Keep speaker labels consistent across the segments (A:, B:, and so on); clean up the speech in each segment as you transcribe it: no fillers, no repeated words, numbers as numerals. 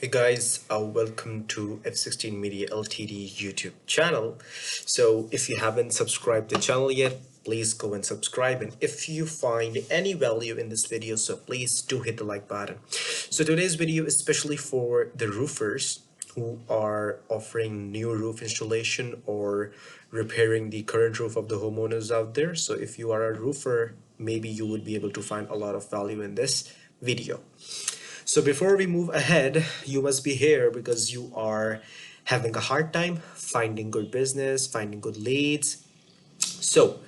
A: Hey guys, welcome to F16 Media Ltd YouTube channel. So if you haven't subscribed the channel yet, please go and subscribe. And if you find any value in this video, so please do hit the like button. So today's video is especially for the roofers who are offering new roof installation or repairing the current roof of the homeowners out there. So if you are a roofer, maybe you would be able to find a lot of value in this video. So before we move ahead, you must be here because you are having a hard time finding good business, finding good leads. So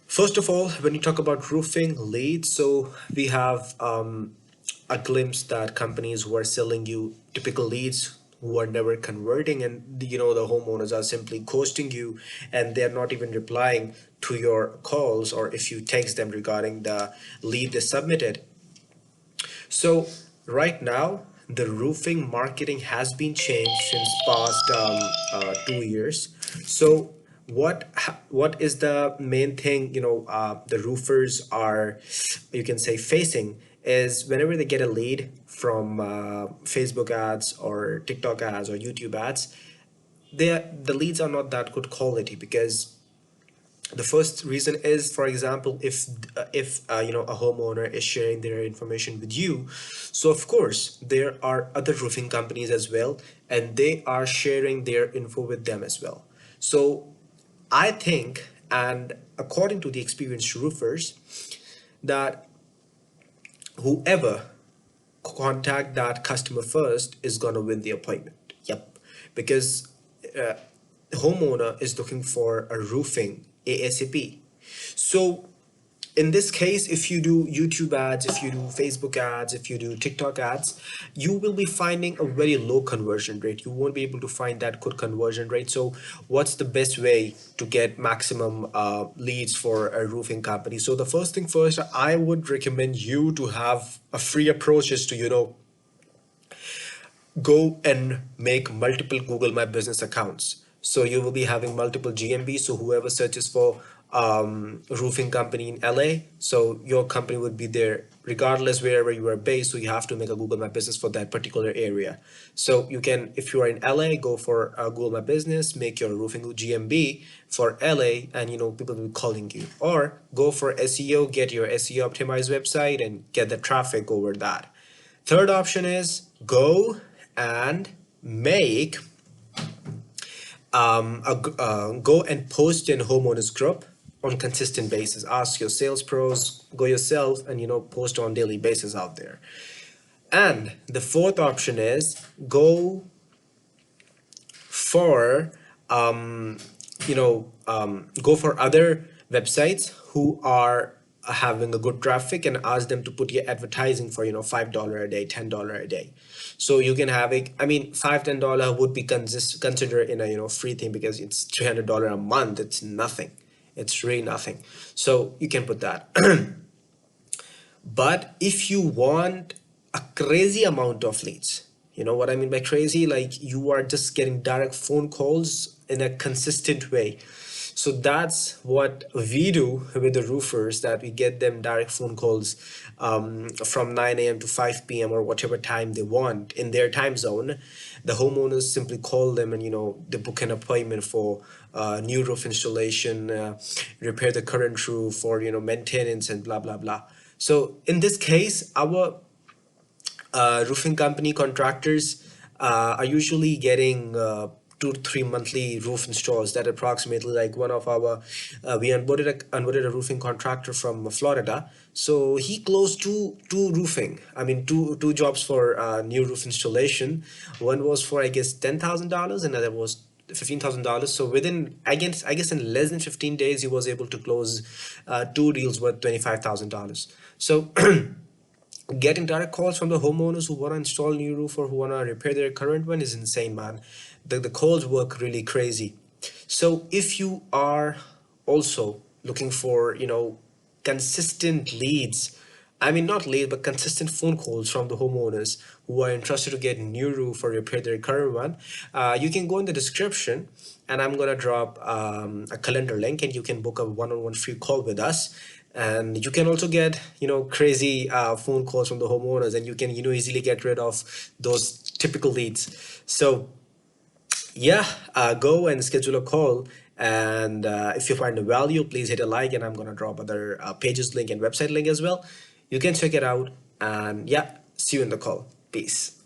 A: first of all, when you talk about roofing leads, so we have a glimpse that companies who are selling you typical leads who are never converting, and the homeowners are simply ghosting you and they're not even replying to your calls or if you text them regarding the lead they submitted. So right now, the roofing marketing has been changed since past 2 years. So what is the main thing the roofers are, you can say, facing is whenever they get a lead from Facebook ads or TikTok ads or YouTube ads, the leads are not that good quality because the first reason is, for example, if a homeowner is sharing their information with you, so of course there are other roofing companies as well and they are sharing their info with them as well. So I think, and according to the experienced roofers, that whoever contact that customer first is going to win the appointment. Yep. Because uh, homeowner is looking for a roofing ASAP. So in this case, if you do YouTube ads, if you do Facebook ads, if you do TikTok ads, you will be finding a very low conversion rate. You won't be able to find that good conversion rate. So what's the best way to get maximum leads for a roofing company? So the first thing first, I would recommend you to have a free approach is to, go and make multiple Google My Business accounts. So you will be having multiple GMB. So whoever searches for roofing company in LA, so your company would be there regardless wherever you are based. So you have to make a Google My Business for that particular area. So you can, if you are in LA, go for Google My Business, make your roofing GMB for LA, and people will be calling you. Or go for SEO, get your SEO optimized website and get the traffic over that. Third option is go and make go and post in homeowners group on consistent basis. Ask your sales pros, go yourself, and post on daily basis out there. And the fourth option is go for go for other websites who are having a good traffic and ask them to put your advertising for $5 a day, $10 a day. So you can have it. I mean, $5-10 would be considered in a free thing because it's $300 a month. It's nothing. It's really nothing. So you can put that. But if you want a crazy amount of leads, you know what I mean by crazy? Like you are just getting direct phone calls in a consistent way. So that's what we do with the roofers, that we get them direct phone calls from 9 a.m. to 5 p.m. or whatever time they want in their time zone. The homeowners simply call them and they book an appointment for new roof installation, repair the current roof, or maintenance and blah blah blah. So in this case, our roofing company contractors are usually getting 2 to 3 monthly roof installs. That approximately, like one of our we onboarded a roofing contractor from Florida. So he closed two roofing. I mean two jobs for new roof installation. One was for, I guess, $10,000, another was $15,000. So within, I guess in less than 15 days he was able to close two deals worth $25,000. So getting direct calls from the homeowners who want to install a new roof or who want to repair their current one is insane, man. The calls work really crazy. So if you are also looking for consistent leads, I mean not lead but consistent phone calls from the homeowners who are interested to get a new roof or repair their current one, you can go in the description and I'm gonna drop a calendar link and you can book a one-on-one free call with us. And you can also get crazy phone calls from the homeowners, and you can easily get rid of those typical leads. So yeah, go and schedule a call. And if you find the value, please hit a like, and I'm gonna drop other pages link and website link as well. You can check it out. And yeah, see you in the call. Peace.